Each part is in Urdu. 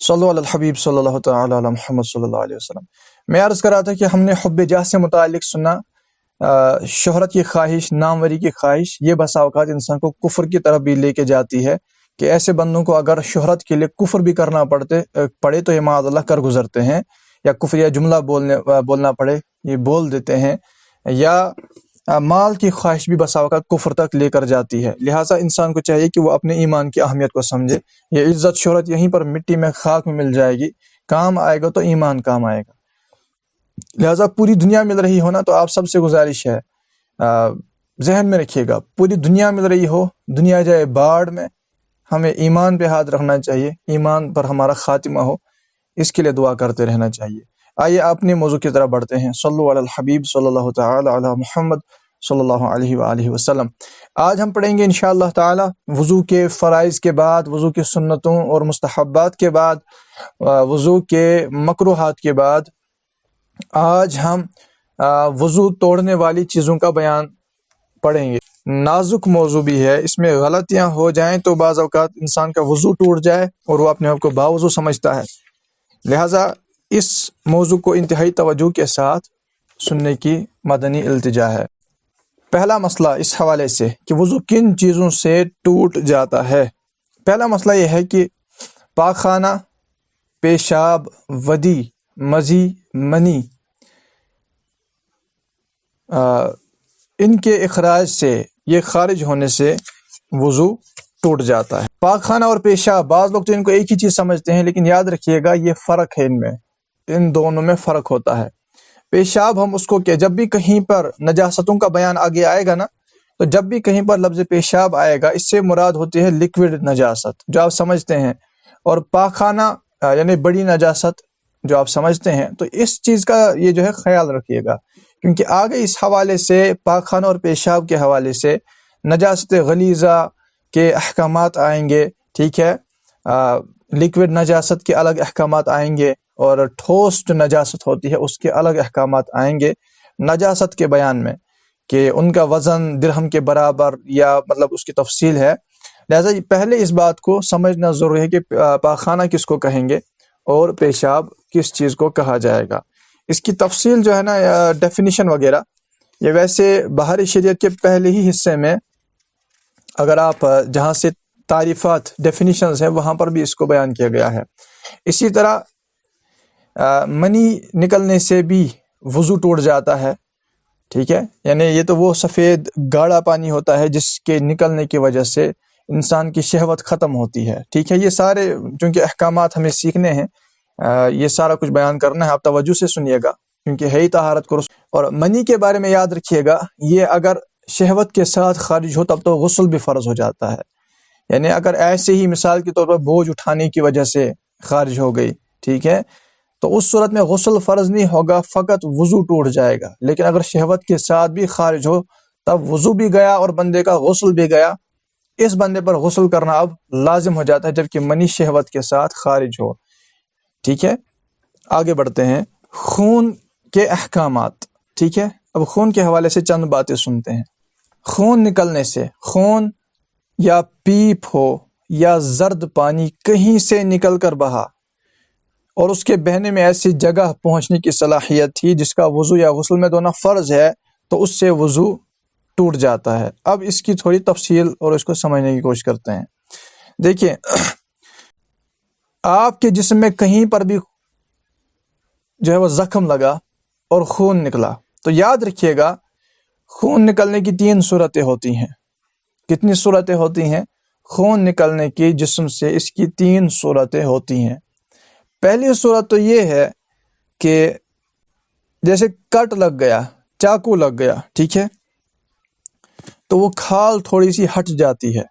صلو علی الحبیب صلی اللہ تعالی علی محمد صلی اللہ علیہ وسلم۔ میں عرض کر رہا تھا کہ ہم نے حب جاہ سے متعلق سنا، شہرت کی خواہش، ناموری کی خواہش، یہ بسا اوقات انسان کو کفر کی طرف بھی لے کے جاتی ہے کہ ایسے بندوں کو اگر شہرت کے لیے کفر بھی کرنا پڑے تو یہ معاذ اللہ کر گزرتے ہیں، یا کفر یا جملہ بولنا پڑے یہ بول دیتے ہیں، یا مال کی خواہش بھی بسا اوقات کفر تک لے کر جاتی ہے۔ لہٰذا انسان کو چاہیے کہ وہ اپنے ایمان کی اہمیت کو سمجھے۔ یہ عزت شہرت یہیں پر مٹی میں خاک میں مل جائے گی، کام آئے گا تو ایمان کام آئے گا۔ لہٰذا پوری دنیا مل رہی ہو نا تو آپ سب سے گزارش ہے، ذہن میں رکھیے گا، پوری دنیا مل رہی ہو، دنیا جائے باڑ میں، ہمیں ایمان پہ ہاتھ رکھنا چاہیے، ایمان پر ہمارا خاتمہ ہو، اس کے لیے دعا کرتے رہنا چاہیے۔ آئیے اپنے موضوع کی طرف بڑھتے ہیں۔ صلو علی الحبیب صلی اللہ تعالی علی محمد صلی اللہ علیہ وآلہ وسلم۔ آج ہم پڑھیں گے انشاءاللہ تعالی وضو کے فرائض کے بعد، وضو کے سنتوں اور مستحبات کے بعد، وضو کے مکروہات کے بعد، آج ہم وضو توڑنے والی چیزوں کا بیان پڑھیں گے۔ نازک موضوع بھی ہے، اس میں غلطیاں ہو جائیں تو بعض اوقات انسان کا وضو ٹوٹ جائے اور وہ اپنے آپ کو باوضو سمجھتا ہے، لہٰذا اس موضوع کو انتہائی توجہ کے ساتھ سننے کی مدنی التجا ہے۔ پہلا مسئلہ اس حوالے سے کہ وضو کن چیزوں سے ٹوٹ جاتا ہے۔ پہلا مسئلہ یہ ہے کہ پاکخانہ، پیشاب، ودی، مزی، منی، ان کے اخراج سے، یہ خارج ہونے سے وضو ٹوٹ جاتا ہے۔ پاکخانہ اور پیشاب، بعض لوگ تو ان کو ایک ہی چیز سمجھتے ہیں، لیکن یاد رکھیے گا یہ فرق ہے، ان دونوں میں فرق ہوتا ہے۔ پیشاب ہم اس کو کہ جب بھی کہیں پر نجاستوں کا بیان آگے آئے گا نا، تو جب بھی کہیں پر لفظ پیشاب آئے گا اس سے مراد ہوتی ہے لیکوڈ نجاست جو آپ سمجھتے ہیں، اور پاکخانہ یعنی بڑی نجاست جو آپ سمجھتے ہیں۔ تو اس چیز کا یہ جو ہے خیال رکھیے گا، کیونکہ آگے اس حوالے سے، پاکخانہ اور پیشاب کے حوالے سے نجاست غلیظہ کے احکامات آئیں گے، ٹھیک ہے، لیکوڈ نجاست کے الگ احکامات آئیں گے، اور ٹھوس جو نجاست ہوتی ہے اس کے الگ احکامات آئیں گے نجاست کے بیان میں، کہ ان کا وزن درہم کے برابر، یا مطلب اس کی تفصیل ہے۔ لہٰذا پہلے اس بات کو سمجھنا ضروری ہے کہ پاکخانہ کس کو کہیں گے اور پیشاب کس چیز کو کہا جائے گا۔ اس کی تفصیل جو ہے نا، ڈیفینیشن وغیرہ، یہ ویسے بہاری شریعت کے پہلے ہی حصے میں، اگر آپ جہاں سے تعریفات، ڈیفینیشنز ہیں، وہاں پر بھی اس کو بیان کیا گیا ہے۔ اسی طرح منی نکلنے سے بھی وضو ٹوٹ جاتا ہے، ٹھیک ہے، یعنی یہ تو وہ سفید گاڑھا پانی ہوتا ہے جس کے نکلنے کی وجہ سے انسان کی شہوت ختم ہوتی ہے، ٹھیک ہے۔ یہ سارے چونکہ احکامات ہمیں سیکھنے ہیں، یہ سارا کچھ بیان کرنا ہے، آپ توجہ سے سنیے گا کیونکہ ہے ہی طہارت کو۔ اور منی کے بارے میں یاد رکھیے گا، یہ اگر شہوت کے ساتھ خارج ہو تب تو غسل بھی فرض ہو جاتا ہے، یعنی اگر ایسے ہی مثال کے طور پر بوجھ اٹھانے کی وجہ سے خارج ہو گئی، ٹھیک ہے، تو اس صورت میں غسل فرض نہیں ہوگا، فقط وضو ٹوٹ جائے گا۔ لیکن اگر شہوت کے ساتھ بھی خارج ہو تب وضو بھی گیا اور بندے کا غسل بھی گیا، اس بندے پر غسل کرنا اب لازم ہو جاتا ہے جبکہ منی شہوت کے ساتھ خارج ہو، ٹھیک ہے۔ آگے بڑھتے ہیں، خون کے احکامات، ٹھیک ہے۔ اب خون کے حوالے سے چند باتیں سنتے ہیں۔ خون نکلنے سے، خون یا پیپ ہو یا زرد پانی کہیں سے نکل کر بہا اور اس کے بہنے میں ایسی جگہ پہنچنے کی صلاحیت تھی جس کا وضو یا غسل میں دھونا فرض ہے، تو اس سے وضو ٹوٹ جاتا ہے۔ اب اس کی تھوڑی تفصیل اور اس کو سمجھنے کی کوشش کرتے ہیں۔ دیکھیں، آپ کے جسم میں کہیں پر بھی جو ہے وہ زخم لگا اور خون نکلا، تو یاد رکھیے گا خون نکلنے کی 3 صورتیں ہوتی ہیں۔ کتنی صورتیں ہوتی ہیں؟ خون نکلنے کی جسم سے اس کی 3 صورتیں ہوتی ہیں۔ پہلی صورت تو یہ ہے کہ جیسے کٹ لگ گیا، چاقو لگ گیا، ٹھیک ہے، تو وہ کھال تھوڑی سی ہٹ جاتی ہے،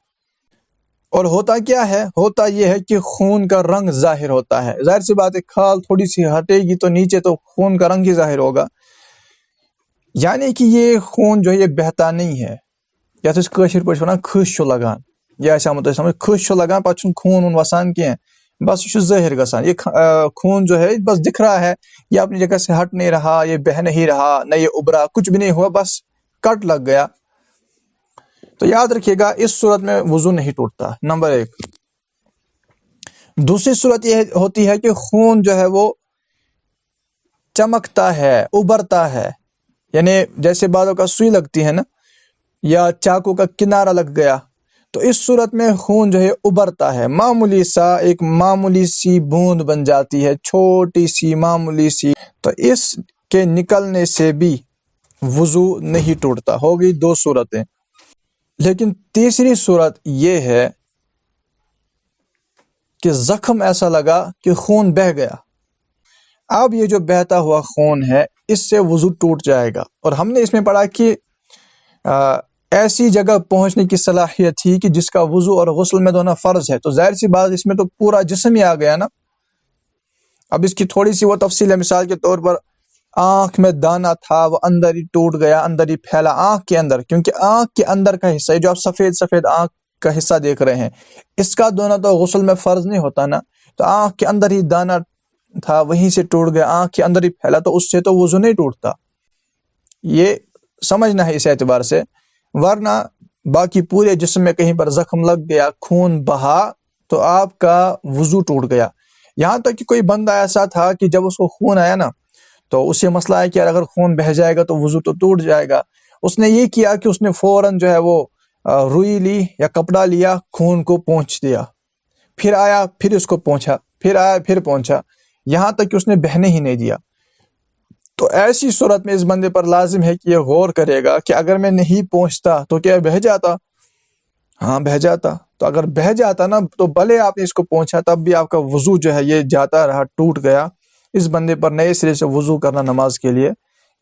اور ہوتا کیا ہے؟ ہوتا یہ ہے کہ خون کا رنگ ظاہر ہوتا ہے۔ ظاہر سی بات ہے، کھال تھوڑی سی ہٹے گی تو نیچے تو خون کا رنگ ہی ظاہر ہوگا، یعنی کہ یہ خون جو ہے یہ بہتا نہیں ہے، یا تو اس کٲشِر پٲٹھۍ وَنان کھٕش چھُ لگان، یہ ایسا مطلب سمجھ، کھٕش چھُ لگان پتہٕ چھُنہٕ خوٗن وسان کینٛہہ، بس یہ چھُ ظٲہر گژھان، یہ خون جو ہے بس دکھ رہا ہے، یہ اپنی جگہ سے ہٹ نہیں رہا، یہ بہہ نہیں رہا، نہ یہ ابھرا، کچھ بھی نہیں ہوا، بس کٹ لگ گیا۔ تو یاد رکھیے گا اس صورت میں وضو نہیں ٹوٹتا، نمبر 1۔ دوسری صورت یہ ہوتی ہے کہ خون جو ہے وہ چمکتا ہے، ابھرتا ہے، یعنی جیسے بعضوں کا سوئی لگتی ہے نا، یا چاقو کا کنارہ لگ گیا، تو اس صورت میں خون جو ہے ابھرتا ہے، ایک معمولی سی بوند بن جاتی ہے، چھوٹی سی معمولی سی، تو اس کے نکلنے سے بھی وضو نہیں ٹوٹتا۔ ہوگی دو صورتیں۔ لیکن تیسری صورت یہ ہے کہ زخم ایسا لگا کہ خون بہہ گیا، اب یہ جو بہتا ہوا خون ہے اس سے وضو ٹوٹ جائے گا۔ اور ہم نے اس میں پڑھا کہ ایسی جگہ پہنچنے کی صلاحیت تھی کہ جس کا وضو اور غسل میں دونوں فرض ہے، تو ظاہر سی بات اس میں تو پورا جسم ہی آ گیا نا۔ اب اس کی تھوڑی سی وہ تفصیل ہے، مثال کے طور پر آنکھ میں دانہ تھا، وہ اندر ہی ٹوٹ گیا، اندر ہی پھیلا آنکھ کے اندر، کیونکہ آنکھ کے اندر کا حصہ جو آپ سفید سفید آنکھ کا حصہ دیکھ رہے ہیں، اس کا دونوں تو غسل میں فرض نہیں ہوتا نا، تو آنکھ کے اندر ہی دانہ تھا، وہیں سے ٹوٹ گیا، آنکھ کے اندر ہی پھیلا، تو اس سے تو وضو نہیں ٹوٹتا۔ یہ سمجھنا ہے اس اعتبار سے، ورنہ باقی پورے جسم میں کہیں پر زخم لگ گیا، خون بہا، تو آپ کا وضو ٹوٹ گیا۔ یہاں تک کہ کوئی بندہ ایسا تھا کہ جب اس کو خون آیا نا، تو اسے مسئلہ ہے کہ اگر خون بہہ جائے گا تو وضو تو ٹوٹ جائے گا۔ اس نے یہ کیا کہ اس نے فوراً جو ہے وہ روئی لی یا کپڑا لیا، خون کو پونچھ دیا، پھر آیا، پھر اس کو پونچھا، پھر آیا، پھر پونچھا، یہاں تک کہ اس نے بہنے ہی نہیں دیا۔ تو ایسی صورت میں اس بندے پر لازم ہے کہ یہ غور کرے گا کہ اگر میں نہیں پونچھتا تو کیا بہہ جاتا؟ ہاں بہہ جاتا۔ تو اگر بہہ جاتا نا، تو بھلے آپ نے اس کو پونچھا، تب بھی آپ کا وضو جو ہے یہ جاتا رہا، ٹوٹ گیا۔ اس بندے پر نئے سرے سے وضو کرنا نماز کے لیے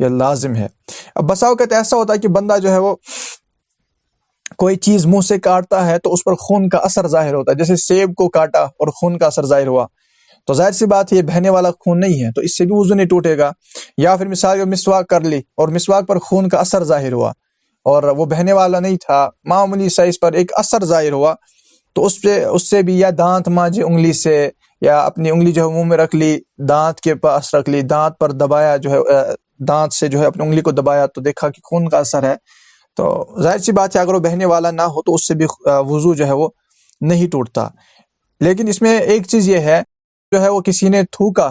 یہ لازم ہے۔ اب بسا اوقات ایسا ہوتا ہے کہ بندہ جو ہے وہ کوئی چیز منہ سے کاٹتا ہے تو اس پر خون کا اثر ظاہر ہوتا ہے، جیسے سیب کو کاٹا اور خون کا اثر ظاہر ہوا، تو ظاہر سی بات ہے یہ بہنے والا خون نہیں ہے، تو اس سے بھی وضو نہیں ٹوٹے گا۔ یا پھر مثال کے مسواک کر لی اور مسواک پر خون کا اثر ظاہر ہوا اور وہ بہنے والا نہیں تھا، معمولی سائز پر ایک اثر ظاہر ہوا، تو اس سے بھی، یا دانت مانجے انگلی سے، یا اپنی انگلی جو ہے منہ میں رکھ لی، دانت کے پاس رکھ لی، دانت پر دبایا، جو ہے دانت سے جو ہے اپنی انگلی کو دبایا تو دیکھا کہ خون کا اثر ہے، تو ظاہر سی بات ہے اگر وہ بہنے والا نہ ہو تو اس سے بھی وضو جو ہے وہ نہیں ٹوٹتا۔ لیکن اس میں ایک چیز یہ ہے، جو ہے وہ کسی نے تھوکا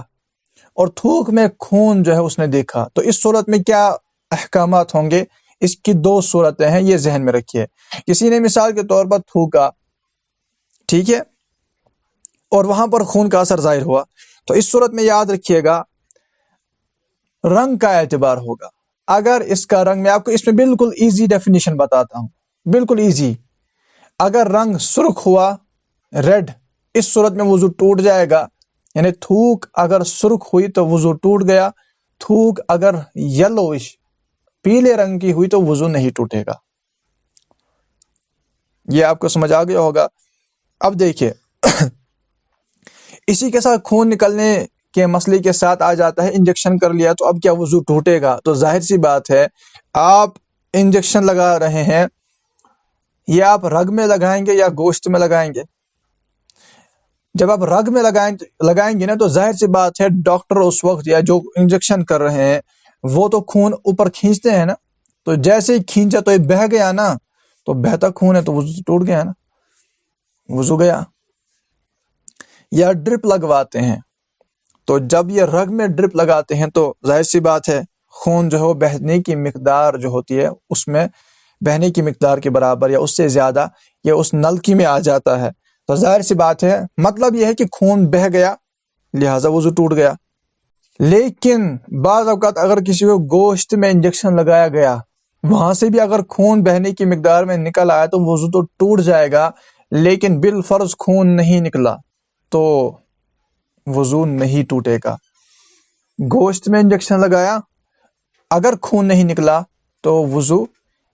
اور تھوک میں خون جو ہے اس نے دیکھا، تو اس صورت میں کیا احکامات ہوں گے؟ اس کی دو صورتیں ہیں، یہ ذہن میں رکھیے۔ کسی نے مثال کے طور پر تھوکا، ٹھیک ہے، اور وہاں پر خون کا اثر ظاہر ہوا، تو اس صورت میں یاد رکھیے گا رنگ کا اعتبار ہوگا۔ اگر اس کا رنگ، میں آپ کو اس میں بالکل ایزی ڈیفینیشن بتاتا ہوں، بالکل ایزی، اگر رنگ سرخ ہوا، ریڈ، اس صورت میں وضو ٹوٹ جائے گا، یعنی تھوک اگر سرخ ہوئی تو وضو ٹوٹ گیا، تھوک اگر یلوش، پیلے رنگ کی ہوئی تو وضو نہیں ٹوٹے گا۔ یہ آپ کو سمجھ آ گیا ہوگا۔ اب دیکھیے اسی کے ساتھ خون نکلنے کے مسئلے کے ساتھ آ جاتا ہے انجیکشن کر لیا تو اب کیا وضو ٹوٹے گا؟ تو ظاہر سی بات ہے، آپ انجیکشن لگا رہے ہیں، یہ آپ رگ میں لگائیں گے یا گوشت میں لگائیں گے؟ جب آپ رگ میں لگائیں گے نا، تو ظاہر سی بات ہے ڈاکٹر اس وقت یا جو انجیکشن کر رہے ہیں وہ تو خون اوپر کھینچتے ہیں نا، تو جیسے ہی کھینچا تو یہ بہہ گیا نا، تو بہتا خون ہے تو وضو ٹوٹ گیا نا، وضو گیا۔ یا ڈرپ لگواتے ہیں، تو جب یہ رگ میں ڈرپ لگاتے ہیں تو ظاہر سی بات ہے خون جو ہے وہ بہنے کی مقدار جو ہوتی ہے، اس میں بہنے کی مقدار کے برابر یا اس سے زیادہ یہ اس نلکی میں آ جاتا ہے، تو ظاہر سی بات ہے مطلب یہ ہے کہ خون بہہ گیا، لہٰذا وضو ٹوٹ گیا۔ لیکن بعض اوقات اگر کسی کو گوشت میں انجیکشن لگایا گیا، وہاں سے بھی اگر خون بہنے کی مقدار میں نکل آیا تو وضو تو ٹوٹ جائے گا، لیکن بالفرض خون نہیں نکلا تو وضو نہیں ٹوٹے گا۔ گوشت میں انجیکشن لگایا، اگر خون نہیں نکلا تو وضو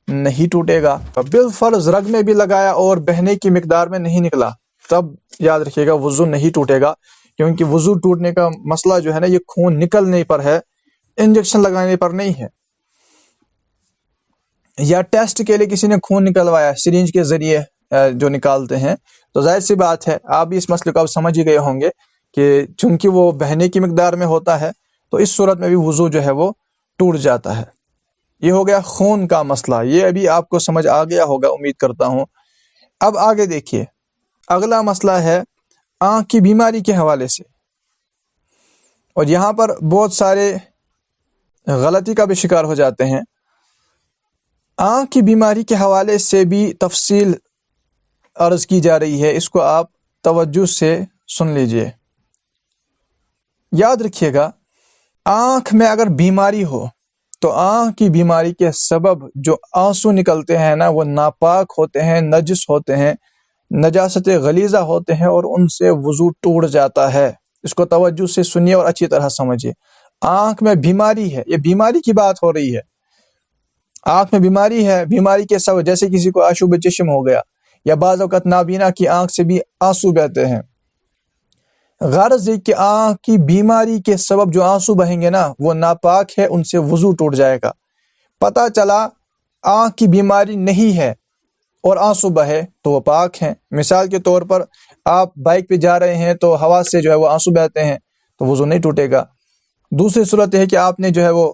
نہیں ٹوٹے گا۔ بالفرض رگ میں بھی لگایا اور بہنے کی مقدار میں نہیں نکلا، تب یاد رکھیے گا وضو نہیں ٹوٹے گا، کیونکہ وضو ٹوٹنے کا مسئلہ جو ہے نا یہ خون نکلنے پر ہے، انجیکشن لگانے پر نہیں ہے۔ یا ٹیسٹ کے لیے کسی نے خون نکلوایا سرنج کے ذریعے جو نکالتے ہیں، تو ظاہر سی بات ہے آپ بھی اس مسئلے کو آپ سمجھ ہی گئے ہوں گے کہ چونکہ وہ بہنے کی مقدار میں ہوتا ہے تو اس صورت میں بھی وضو جو ہے وہ ٹوٹ جاتا ہے۔ یہ ہو گیا خون کا مسئلہ، یہ ابھی آپ کو سمجھ آ گیا ہوگا امید کرتا ہوں۔ اب آگے دیکھیے، اگلا مسئلہ ہے آنکھ کی بیماری کے حوالے سے، اور یہاں پر بہت سارے غلطی کا بھی شکار ہو جاتے ہیں۔ آنکھ کی بیماری کے حوالے سے بھی تفصیل عرض کی جا رہی ہے، اس کو آپ توجہ سے سن لیجئے۔ یاد رکھیے گا، آنکھ میں اگر بیماری ہو تو آنکھ کی بیماری کے سبب جو آنسو نکلتے ہیں نا، وہ ناپاک ہوتے ہیں، نجس ہوتے ہیں، نجاست غلیظہ ہوتے ہیں، اور ان سے وضو ٹوٹ جاتا ہے۔ اس کو توجہ سے سنیے اور اچھی طرح سمجھیے۔ آنکھ میں بیماری ہے، یہ بیماری کی بات ہو رہی ہے۔ آنکھ میں بیماری ہے، بیماری کے سبب جیسے کسی کو آشوب چشم ہو گیا، یا بعض اوقات نابینا کی آنکھ سے بھی آنسو بہتے ہیں۔ غرض یہ کہ آنکھ کی بیماری کے سبب جو آنسو بہیں گے نا، وہ ناپاک ہے، ان سے وضو ٹوٹ جائے گا۔ پتہ چلا آنکھ کی بیماری نہیں ہے اور آنسو بہے تو وہ پاک ہیں۔ مثال کے طور پر آپ بائک پہ جا رہے ہیں تو ہوا سے جو ہے وہ آنسو بہتے ہیں تو وضو نہیں ٹوٹے گا۔ دوسری صورت یہ ہے کہ آپ نے جو ہے وہ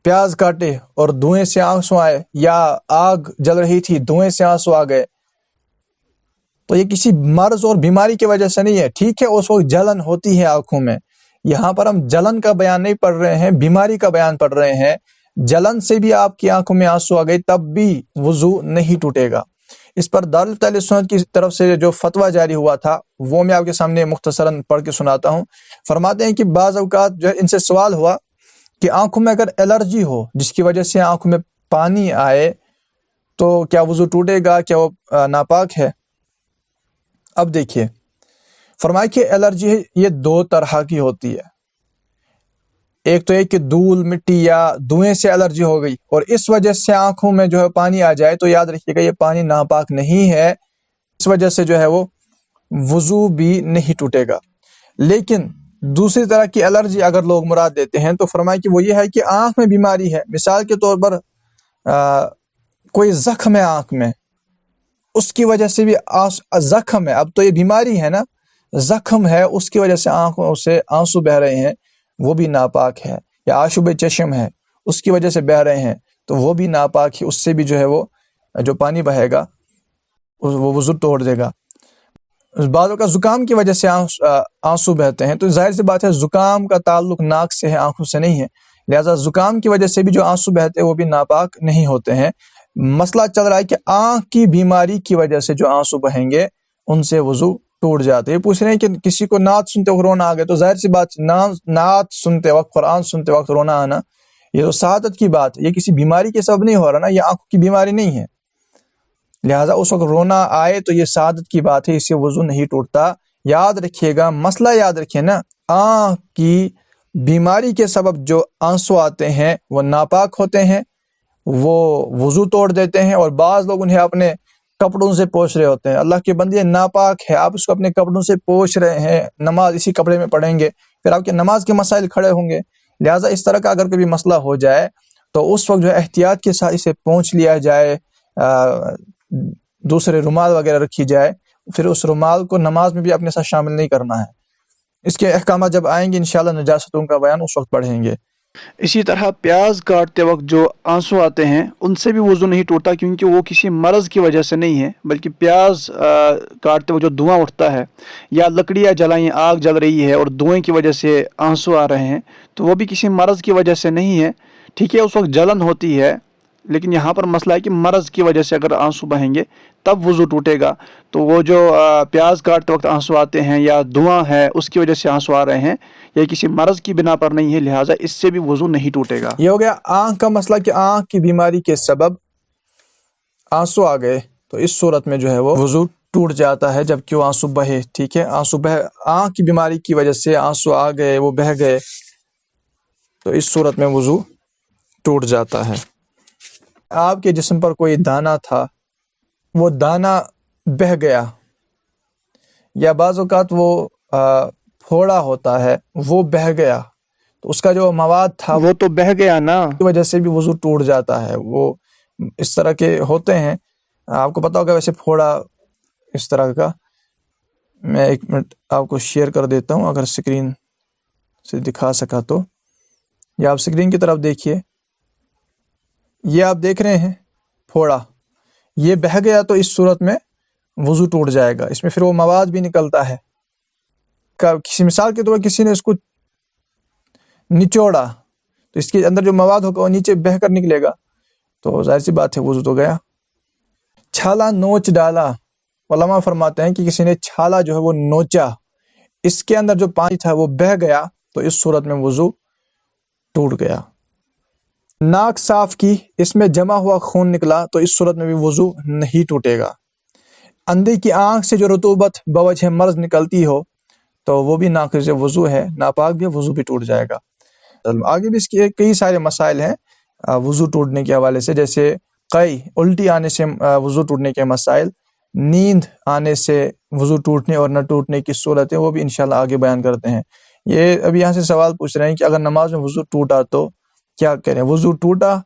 پیاز کاٹے اور دھوئیں سے آنسو آئے، یا آگ جل رہی تھی دھوئیں سے آنسو آ گئے، تو یہ کسی مرض اور بیماری کی وجہ سے نہیں ہے۔ ٹھیک ہے، اس وقت جلن ہوتی ہے آنکھوں میں، یہاں پر ہم جلن کا بیان نہیں پڑھ رہے ہیں، بیماری کا بیان پڑھ رہے ہیں۔ جلن سے بھی آپ کی آنکھوں میں آنسو آ گئے تب بھی وضو نہیں ٹوٹے گا۔ اس پر دارالفتہ اہل سنت کی طرف سے جو فتویٰ جاری ہوا تھا وہ میں آپ کے سامنے مختصراً پڑھ کے سناتا ہوں۔ فرماتے ہیں کہ بعض اوقات جو ہے ان سے سوال ہوا کہ آنکھوں میں اگر الرجی ہو جس کی وجہ سے آنکھوں میں پانی آئے تو کیا وضو ٹوٹے گا، کیا وہ ناپاک ہے؟ اب دیکھیے، فرمایا کہ الرجی یہ دو طرح کی ہوتی ہے۔ ایک تو یہ کہ دھول، مٹی یا دھوئیں سے الرجی ہو گئی اور اس وجہ سے آنکھوں میں جو ہے پانی آ جائے، تو یاد رکھیے گا یہ پانی ناپاک نہیں ہے، اس وجہ سے جو ہے وہ وضو بھی نہیں ٹوٹے گا۔ لیکن دوسری طرح کی الرجی اگر لوگ مراد دیتے ہیں تو فرمایا کہ وہ یہ ہے کہ آنکھ میں بیماری ہے، مثال کے طور پر کوئی زخم ہے آنکھ میں، اس کی وجہ سے بھی زخم ہے، اب تو یہ بیماری ہے نا، زخم ہے، اس کی وجہ سے آنکھوں سے آنسو بہ رہے ہیں، وہ بھی ناپاک ہے۔ یا آشوب چشم ہے، اس کی وجہ سے بہ رہے ہیں تو وہ بھی ناپاک ہے، اس سے بھی جو ہے وہ جو پانی بہے گا وہ وضو توڑ دے گا۔ بعضوں کا زکام کی وجہ سے آنسو بہتے ہیں، تو ظاہر سی بات ہے زکام کا تعلق ناک سے ہے، آنکھوں سے نہیں ہے، لہٰذا زکام کی وجہ سے بھی جو آنسو بہتے ہیں وہ بھی ناپاک نہیں ہوتے ہیں۔ مسئلہ چل رہا ہے کہ آنکھ کی بیماری کی وجہ سے جو آنسو بہیں گے ان سے وضو ٹوٹ جاتے ہیں۔ پوچھ رہے ہیں کہ کسی کو نعت سنتے وقت رونا آ گیا، تو ظاہر سی بات نعت سنتے وقت، قرآن سنتے وقت رونا آنا یہ تو سعادت کی بات ہے، یہ کسی بیماری کے سبب نہیں ہو رہا نا، یہ آنکھوں کی بیماری نہیں ہے، لہٰذا اس وقت رونا آئے تو یہ سعادت کی بات ہے، اس سے وضو نہیں ٹوٹتا۔ یاد رکھیے گا، مسئلہ یاد رکھیے نا، آنکھ کی بیماری کے سبب جو آنسو آتے ہیں وہ ناپاک ہوتے ہیں، وہ وضو توڑ دیتے ہیں، اور بعض لوگ انہیں اپنے کپڑوں سے پوچھ رہے ہوتے ہیں۔ اللہ کے بندے، یہ ناپاک ہے، آپ اس کو اپنے کپڑوں سے پوچھ رہے ہیں، نماز اسی کپڑے میں پڑھیں گے، پھر آپ کے نماز کے مسائل کھڑے ہوں گے۔ لہٰذا اس طرح کا اگر کبھی مسئلہ ہو جائے تو اس وقت جو ہے احتیاط کے ساتھ اسے پوچھ لیا جائے، دوسرے رومال وغیرہ رکھی جائے، پھر اس رومال کو نماز میں بھی اپنے ساتھ شامل نہیں کرنا ہے۔ اس کے احکامات جب آئیں گے انشاءاللہ نجاستوں کا بیان اس وقت پڑھیں گے۔ اسی طرح پیاز کاٹتے وقت جو آنسو آتے ہیں ان سے بھی وضو نہیں ٹوٹتا، کیونکہ وہ کسی مرض کی وجہ سے نہیں ہے، بلکہ پیاز کاٹتے وقت جو دھواں اٹھتا ہے یا لکڑیاں جلائیں، آگ جل رہی ہے اور دھوئیں کی وجہ سے آنسو آ رہے ہیں، تو وہ بھی کسی مرض کی وجہ سے نہیں ہے۔ ٹھیک ہے، اس وقت جلن ہوتی ہے، لیکن یہاں پر مسئلہ ہے کہ مرض کی وجہ سے اگر آنسو بہیں گے تب وضو ٹوٹے گا۔ تو وہ جو پیاز کاٹتے وقت آنسو آتے ہیں یا دھواں ہے اس کی وجہ سے آنسو آ رہے ہیں، یہ کسی مرض کی بنا پر نہیں ہے، لہٰذا اس سے بھی وضو نہیں ٹوٹے گا۔ یہ ہو گیا آنکھ کا مسئلہ کہ آنکھ کی بیماری کے سبب آنسو آ گئے تو اس صورت میں جو ہے وہ وضو ٹوٹ جاتا ہے جبکہ وہ آنسو بہے۔ ٹھیک ہے، آنسو آنکھ کی بیماری کی وجہ سے آنسو آ گئے، وہ بہہ گئے، تو اس صورت میں وضو ٹوٹ جاتا ہے۔ آپ کے جسم پر کوئی دانہ تھا، وہ دانہ بہہ گیا، یا بعض اوقات وہ پھوڑا ہوتا ہے وہ بہہ گیا، تو اس کا جو مواد تھا وہ تو بہہ گیا نا، کی وجہ سے بھی وضو ٹوٹ جاتا ہے۔ وہ اس طرح کے ہوتے ہیں، آپ کو پتا ہوگا ویسے پھوڑا اس طرح کا۔ میں ایک منٹ آپ کو شیئر کر دیتا ہوں اگر سکرین سے دکھا سکا تو۔ یا آپ سکرین کی طرف دیکھیے، یہ آپ دیکھ رہے ہیں پھوڑا، یہ بہہ گیا تو اس صورت میں وضو ٹوٹ جائے گا. اس میں پھر وہ مواد بھی نکلتا ہے. کسی مثال کے طور پر کسی نے اس کو نچوڑا تو اس کے اندر جو مواد ہوگا وہ نیچے بہہ کر نکلے گا, تو ظاہر سی بات ہے وضو تو گیا. چھالا نوچ ڈالا, علماء فرماتے ہیں کہ کسی نے چھالا جو ہے وہ نوچا, اس کے اندر جو پانی تھا وہ بہہ گیا, تو اس صورت میں وضو ٹوٹ گیا. ناک صاف کی, اس میں جمع ہوا خون نکلا, تو اس صورت میں بھی وضو نہیں ٹوٹے گا. اندھے کی آنکھ سے جو رطوبت بوجہ مرض نکلتی ہو تو وہ بھی ناقض وضو ہے, ناپاک بھی, وضو بھی ٹوٹ جائے گا. آگے بھی اس کے کئی سارے مسائل ہیں وضو ٹوٹنے کے حوالے سے, جیسے قئی الٹی آنے سے وضو ٹوٹنے کے مسائل, نیند آنے سے وضو ٹوٹنے اور نہ ٹوٹنے کی صورتیں, وہ بھی انشاءاللہ آگے بیان کرتے ہیں. یہ ابھی یہاں سے سوال پوچھ رہے ہیں کہ اگر نماز میں وضو ٹوٹا تو کیا کریں. وضو ٹوٹا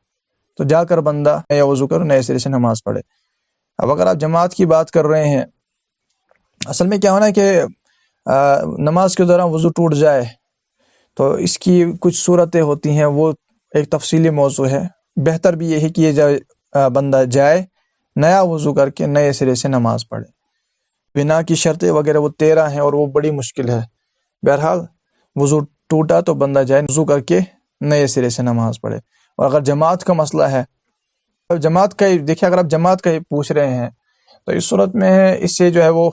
تو جا کر بندہ نیا وضو کرو, نئے سرے سے نماز پڑھے. اب اگر آپ جماعت کی بات کر رہے ہیں, اصل میں کیا ہونا ہے کہ نماز کے دوران وضو ٹوٹ جائے تو اس کی کچھ صورتیں ہوتی ہیں, وہ ایک تفصیلی موضوع ہے. بہتر بھی یہ ہے کہ یہ بندہ جائے نیا وضو کر کے نئے سرے سے نماز پڑھے. بنا کی شرطیں وغیرہ وہ 13 ہیں اور وہ بڑی مشکل ہے. بہرحال وضو ٹوٹا تو بندہ جائے وضو کر کے نئے سرے سے نماز پڑھے. اور اگر جماعت کا مسئلہ ہے, جماعت کا دیکھیں, اگر آپ جماعت کا پوچھ رہے ہیں تو اس صورت میں اس سے جو ہے وہ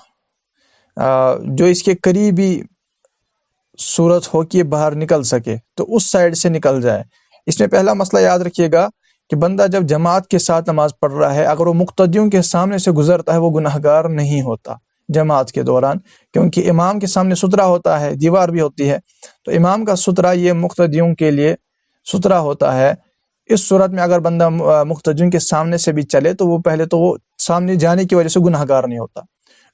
جو اس کے قریبی صورت ہو کہ یہ باہر نکل سکے تو اس سائڈ سے نکل جائے. اس میں پہلا مسئلہ یاد رکھیے گا کہ بندہ جب جماعت کے ساتھ نماز پڑھ رہا ہے, اگر وہ مقتدیوں کے سامنے سے گزرتا ہے وہ گناہگار نہیں ہوتا جماعت کے دوران, کیونکہ امام کے سامنے سترا ہوتا ہے, دیوار بھی ہوتی ہے, تو امام کا سترا یہ مقتدیوں کے لیے سترا ہوتا ہے. اس صورت میں اگر بندہ مقتدیوں کے سامنے سے بھی چلے تو وہ پہلے تو وہ سامنے جانے کی وجہ سے گناہگار نہیں ہوتا,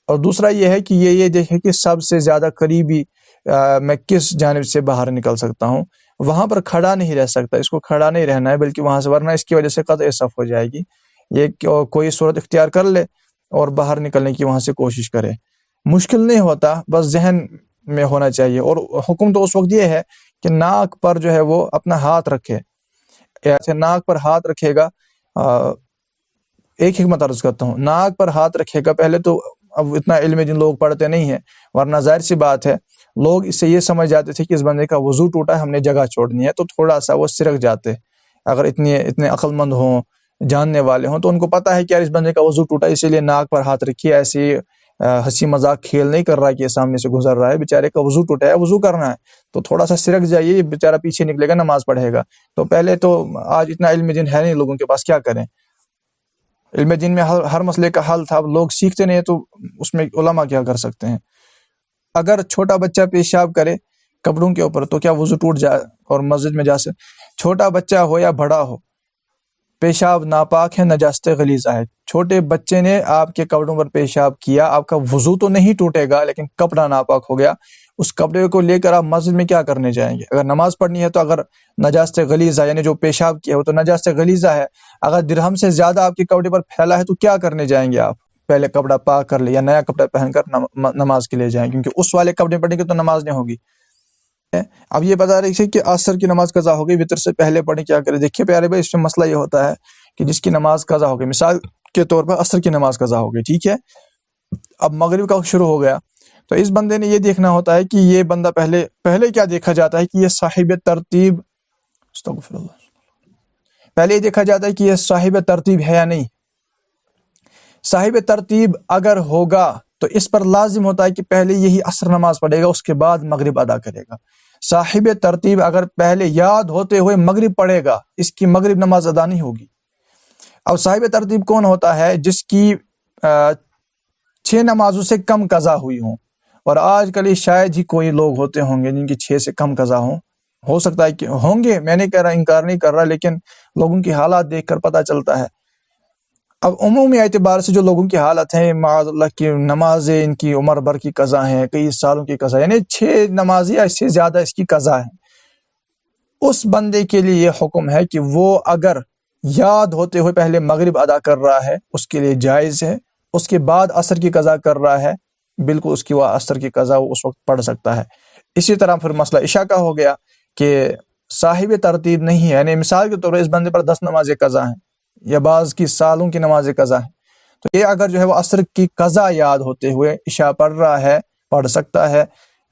اور دوسرا یہ ہے کہ یہ دیکھے کہ سب سے زیادہ قریبی میں کس جانب سے باہر نکل سکتا ہوں, وہاں پر کھڑا نہیں رہ سکتا, اس کو کھڑا نہیں رہنا ہے بلکہ وہاں سے, ورنہ اس کی وجہ سے قطع صف ہو جائے گی. یہ کوئی صورت اختیار کر لے اور باہر نکلنے کی وہاں سے کوشش کرے. مشکل نہیں ہوتا, بس ذہن میں ہونا چاہیے. اور حکم تو اس وقت یہ ہے کہ ناک پر جو ہے وہ اپنا ہاتھ رکھے, ایسے ناک پر ہاتھ رکھے گا. ایک حکمت عرض کرتا ہوں, ناک پر ہاتھ رکھے گا. پہلے تو اب اتنا علم جن لوگ پڑھتے نہیں ہیں, ورنہ ظاہر سی بات ہے لوگ اس سے یہ سمجھ جاتے تھے کہ اس بندے کا وضو ٹوٹا ہے, ہم نے جگہ چھوڑنی ہے, تو تھوڑا سا وہ سرک جاتے. اگر اتنے عقل مند ہوں, جاننے والے ہوں, تو ان کو پتہ ہے کہ یار اس بندے کا وضو ٹوٹا, اسی لیے ناک پر ہاتھ رکھیے. ایسی ہنسی مذاق کھیل نہیں کر رہا کہ یہ سامنے سے گزر رہا ہے, بیچارے کا وضو ٹوٹا ہے, وضو کرنا ہے, تو تھوڑا سا سرک جائیے, یہ بیچارہ پیچھے نکلے گا, نماز پڑھے گا. تو پہلے تو آج اتنا علم دین ہے نہیں لوگوں کے پاس, کیا کریں. علم دین میں ہر مسئلے کا حل تھا, اب لوگ سیکھتے نہیں, تو اس میں علماء کیا کر سکتے ہیں. اگر چھوٹا بچہ پیشاب کرے کپڑوں کے اوپر تو کیا وضو ٹوٹ جائے اور مسجد میں جا سے, چھوٹا بچہ ہو یا بڑا ہو, پیشاب ناپاک ہے, نجاست غلیظہ ہے. چھوٹے بچے نے آپ کے کپڑوں پر پیشاب کیا, آپ کا وضو تو نہیں ٹوٹے گا لیکن کپڑا ناپاک ہو گیا. اس کپڑے کو لے کر آپ مسجد میں کیا کرنے جائیں گے؟ اگر نماز پڑھنی ہے تو اگر نجاست غلیظہ یعنی جو پیشاب کیا وہ تو نجاست غلیظہ ہے, اگر درہم سے زیادہ آپ کے کپڑے پر پھیلا ہے تو کیا کرنے جائیں گے آپ؟ پہلے کپڑا پاک کر لے یا نیا کپڑا پہن کر نماز کے لیے جائیں, کیونکہ اس والے کپڑے پڑھنے کے تو نماز نہیں ہوگی. اب یہ بتا رہی کہ عصر کی نماز قضا ہو گئی, وطر سے پہلے پڑھیں, کیا کرے؟ دیکھیے پیارے بھائی, اس میں مسئلہ یہ ہوتا ہے کہ جس کی نماز قضا ہو گئی, مثال کے طور پر عصر کی نماز قضا ہو گئی, ٹھیک ہے, اب مغرب کا وقت شروع ہو گیا, تو اس بندے نے یہ دیکھنا ہوتا ہے کہ یہ بندہ پہلے کیا دیکھا جاتا ہے کہ یہ صاحب ترتیب, استغفر اللہ, پہلے یہ دیکھا جاتا ہے کہ یہ صاحب ترتیب ہے یا نہیں. صاحب ترتیب اگر ہوگا تو اس پر لازم ہوتا ہے کہ پہلے یہی عصر نماز پڑھے گا, اس کے بعد مغرب ادا کرے گا. صاحب ترتیب اگر پہلے یاد ہوتے ہوئے مغرب پڑھے گا, اس کی مغرب نماز ادا نہیں ہوگی. اب صاحب ترتیب کون ہوتا ہے؟ جس کی 6 نمازوں سے کم قضا ہوئی ہوں, اور آج کل شاید ہی کوئی لوگ ہوتے ہوں گے جن کی 6 سے کم قضا ہوں. ہو سکتا ہے کہ ہوں گے, میں نہیں کہہ رہا, انکار نہیں کر رہا, لیکن لوگوں کی حالات دیکھ کر پتہ چلتا ہے. اب عمومی اعتبار سے جو لوگوں کی حالت ہیں, معاذ اللہ کی نمازیں ان کی عمر بھر کی قضا ہیں, کئی سالوں کی قضا, یعنی 6 نمازیں یا اس سے زیادہ اس کی قضا ہے. اس بندے کے لیے یہ حکم ہے کہ وہ اگر یاد ہوتے ہوئے پہلے مغرب ادا کر رہا ہے اس کے لیے جائز ہے, اس کے بعد عصر کی قضا کر رہا ہے, بالکل اس کی وہ عصر کی قضا وہ اس وقت پڑھ سکتا ہے. اسی طرح پھر مسئلہ عشاء کا ہو گیا کہ صاحب ترتیب نہیں ہے, یعنی مثال کے طور پر اس بندے پر 10 نمازیں قضا ہیں یا بعض کی سالوں کی نمازیں قضا ہیں, تو یہ اگر جو ہے وہ عصر کی قضا یاد ہوتے ہوئے عشاء پڑھ رہا ہے پڑھ سکتا ہے،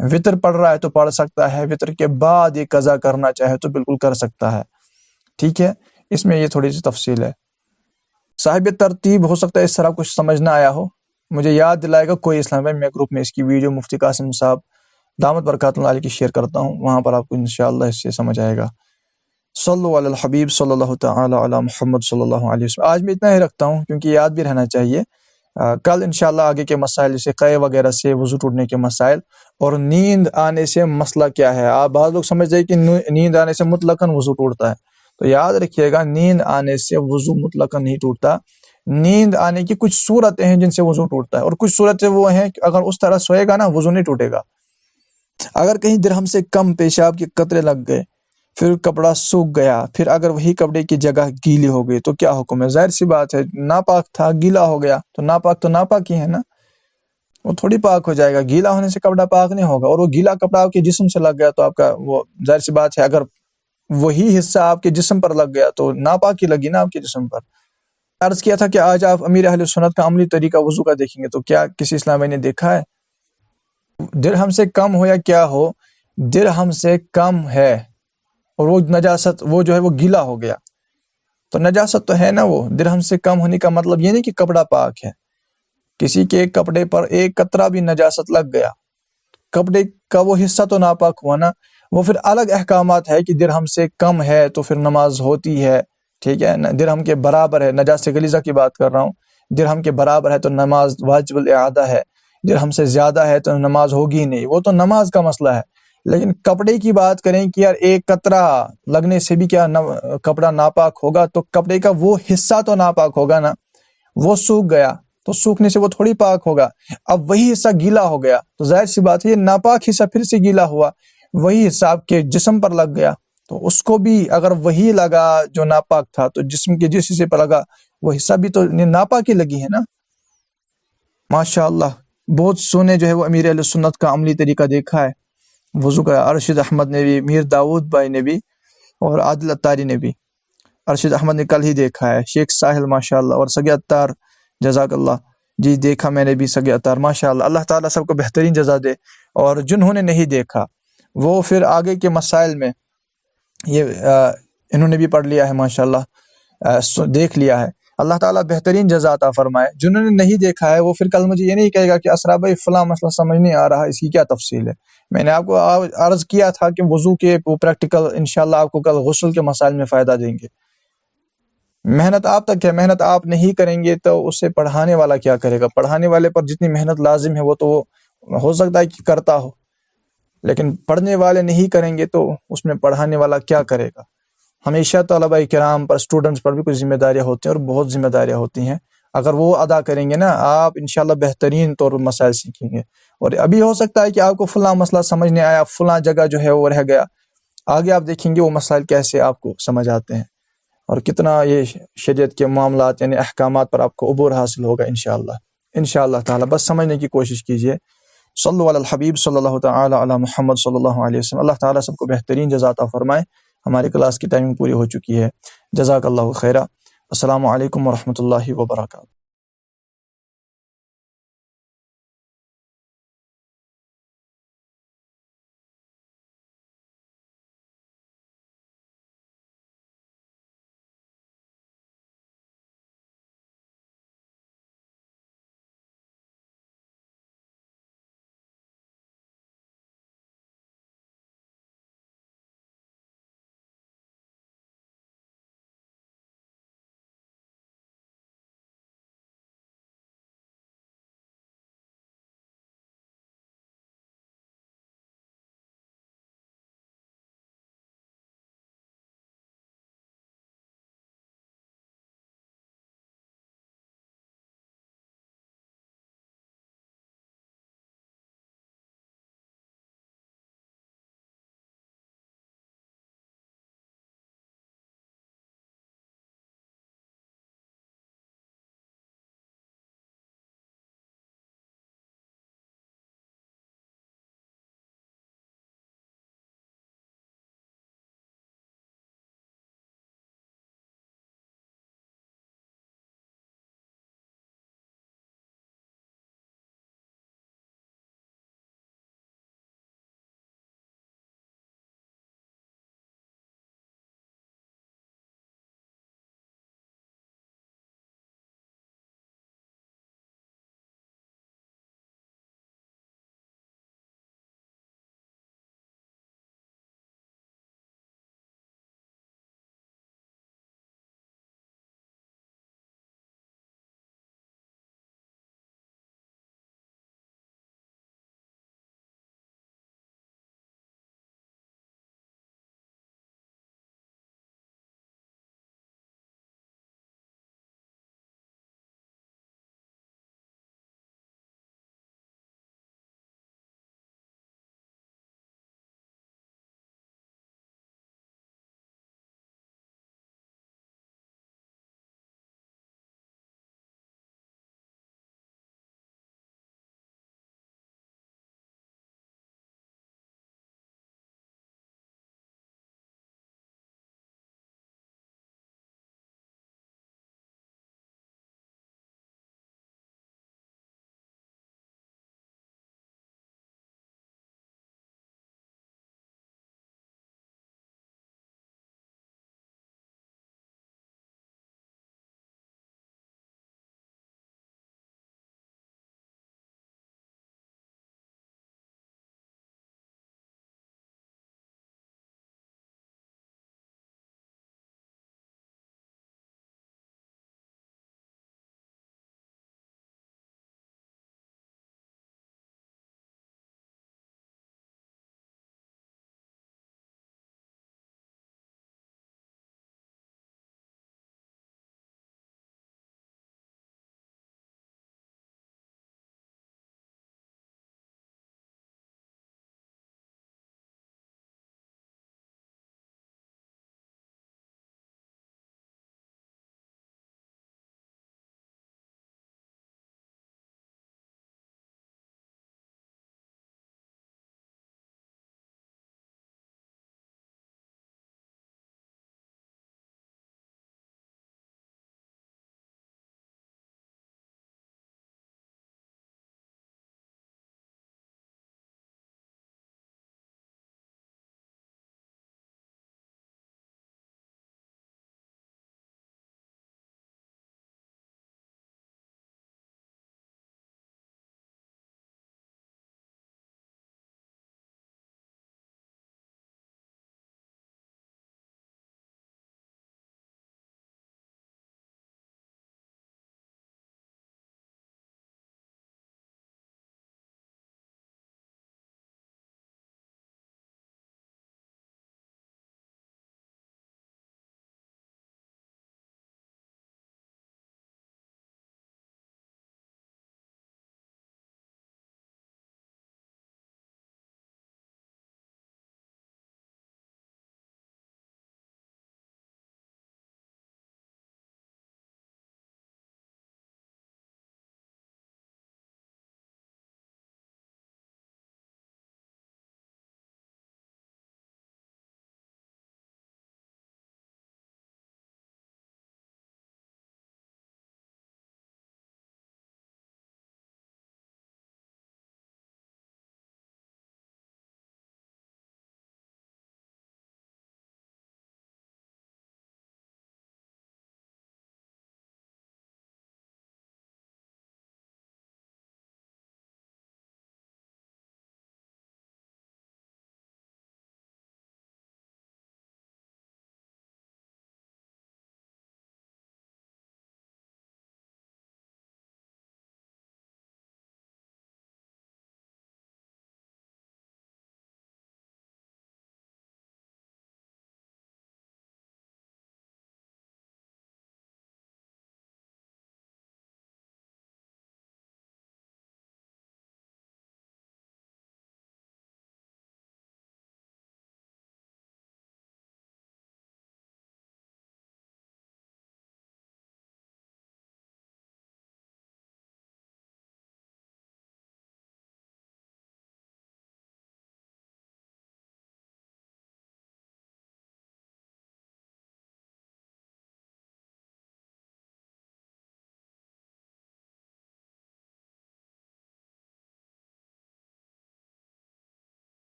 وطر پڑھ رہا ہے تو پڑھ سکتا ہے، وطر کے بعد یہ قضا کرنا چاہے تو بالکل کر سکتا ہے، ٹھیک ہے۔ اس میں یہ تھوڑی سی تفصیل ہے۔ صاحب ترتیب ہو سکتا ہے اس طرح کچھ سمجھ نہ آیا ہو، مجھے یاد دلائے گا کوئی اسلام بھائی، میں گروپ میں اس کی ویڈیو مفتی قاسم صاحب دامت برکات اللہ علیہ کی شیئر کرتا ہوں، وہاں پر آپ کو انشاءاللہ اس سے سمجھ آئے گا۔ صلو علی الحبیب صلی اللہ تعالی علی محمد صلی اللہ علیہ وسلم۔ آج میں اتنا ہی رکھتا ہوں کیونکہ یاد بھی رہنا چاہیے۔ کل انشاءاللہ آگے کے مسائل جیسے قے وغیرہ سے وضو ٹوٹنے کے مسائل اور نیند آنے سے مسئلہ کیا ہے۔ آپ بعض لوگ سمجھتے ہیں کہ نیند آنے سے مطلقاً وضو ٹوٹتا ہے، تو یاد رکھیے گا نیند آنے سے وضو مطلقاً نہیں ٹوٹتا۔ نیند آنے کی کچھ صورتیں ہیں جن سے وضو ٹوٹتا ہے، اور کچھ صورتیں وہ ہیں کہ اگر اس طرح سوئے گا نا وضو نہیں ٹوٹے گا۔ اگر کہیں درہم سے کم پیشاب کے قطرے لگ گئے، پھر کپڑا سوکھ گیا، پھر اگر وہی کپڑے کی جگہ گیلی ہو گئی تو کیا حکم ہے؟ ظاہر سی بات ہے، ناپاک تھا گیلا ہو گیا تو ناپاک ہی ہے نا، وہ تھوڑی پاک ہو جائے گا۔ گیلا ہونے سے کپڑا پاک نہیں ہوگا، اور وہ گیلا کپڑا آپ کے جسم سے لگ گیا تو آپ کا وہ ظاہر سی بات ہے، اگر وہی حصہ آپ کے جسم پر لگ گیا تو ناپاکی لگی نا آپ کے جسم پر۔ عرض کیا تھا کہ آج آپ امیر اہل سنت کا عملی طریقہ وضو کا دیکھیں گے، تو کیا کسی اسلام بھائی نے دیکھا ہے؟ درہم سے کم ہو یا کیا ہو، درہم سے کم ہے اور وہ نجاست وہ جو ہے وہ گیلا ہو گیا تو نجاست تو ہے نا، وہ درہم سے کم ہونے کا مطلب یہ نہیں کہ کپڑا پاک ہے۔ کسی کے کپڑے پر ایک قطرہ بھی نجاست لگ گیا، کپڑے کا وہ حصہ تو ناپاک ہوا نا، وہ پھر الگ احکامات ہے کہ درہم سے کم ہے تو پھر نماز ہوتی ہے، ٹھیک ہے، درہم کے برابر ہے، نجاست غلیظہ کی بات کر رہا ہوں، درہم کے برابر ہے تو نماز واجب الاعادہ ہے، درہم سے زیادہ ہے تو نماز ہوگی نہیں، وہ تو نماز کا مسئلہ ہے۔ لیکن کپڑے کی بات کریں کہ یار ایک قطرہ لگنے سے بھی کیا کپڑا ناپاک ہوگا، تو کپڑے کا وہ حصہ تو ناپاک ہوگا نا، وہ سوکھ گیا تو سوکھنے سے وہ تھوڑی پاک ہوگا۔ اب وہی حصہ گیلا ہو گیا تو ظاہر سی بات ہے یہ ناپاک حصہ پھر سے گیلا ہوا، وہی حصہ آپ کے جسم پر لگ گیا تو اس کو بھی اگر وہی لگا جو ناپاک تھا تو جسم کے جس حصے پر لگا وہ حصہ بھی تو ناپاک ہی لگی ہے نا۔ ماشاءاللہ بہت سونے جو ہے وہ امیر اہل سنت کا عملی طریقہ دیکھا ہے وضو کا، ارشد احمد نے بھی، میر داؤد بھائی نے بھی، اور عادل اتاری نے بھی۔ ارشد احمد نے کل ہی دیکھا ہے، شیخ ساحل ماشاءاللہ، اور سگے اتار جزاک اللہ، جی دیکھا میں نے بھی سگے اتار، ماشاءاللہ، اللہ تعالیٰ سب کو بہترین جزا دے۔ اور جنہوں نے نہیں دیکھا وہ پھر آگے کے مسائل میں یہ انہوں نے بھی پڑھ لیا ہے ماشاءاللہ، دیکھ لیا ہے، اللہ تعالیٰ بہترین جزا عطا فرمائے۔ جنہوں نے نہیں دیکھا ہے وہ پھر کل مجھے یہ نہیں کہے گا کہ اسرا بھائی فلاں مسئلہ سمجھ نہیں آ رہا، اس کی کیا تفصیل ہے۔ میں نے آپ کو عرض کیا تھا کہ وضو کے پریکٹیکل انشاءاللہ آپ کو کل غسل کے مسائل میں فائدہ دیں گے۔ محنت آپ تک ہے، محنت آپ نہیں کریں گے تو اس سے پڑھانے والا کیا کرے گا؟ پڑھانے والے پر جتنی محنت لازم ہے وہ تو ہو سکتا ہے کہ کرتا ہو، لیکن پڑھنے والے نہیں کریں گے تو اس میں پڑھانے والا کیا کرے گا؟ ہمیشہ طلباء کرام پر، اسٹوڈنٹس پر بھی کچھ ذمہ داریاں ہوتی ہیں، اور بہت ذمہ داریاں ہوتی ہیں، اگر وہ ادا کریں گے نا آپ انشاءاللہ بہترین طور پر مسائل سیکھیں گے۔ اور ابھی ہو سکتا ہے کہ آپ کو فلاں مسئلہ سمجھ نہیں آیا، فلاں جگہ جو ہے وہ رہ گیا، آگے آپ دیکھیں گے وہ مسائل کیسے آپ کو سمجھ آتے ہیں اور کتنا یہ شریعت کے معاملات یعنی احکامات پر آپ کو عبور حاصل ہوگا انشاءاللہ تعالی۔ بس سمجھنے کی کوشش کیجئے۔ صلو علی الحبیب صلی اللہ تعالی علی محمد صلی اللہ علیہ وسلم۔ اللہ تعالیٰ سب کو بہترین جزا عطا فرمائے۔ ہماری کلاس کی ٹائمنگ پوری ہو چکی ہے، جزاک اللہ خیرہ۔ السلام علیکم ورحمۃ اللہ وبرکاتہ۔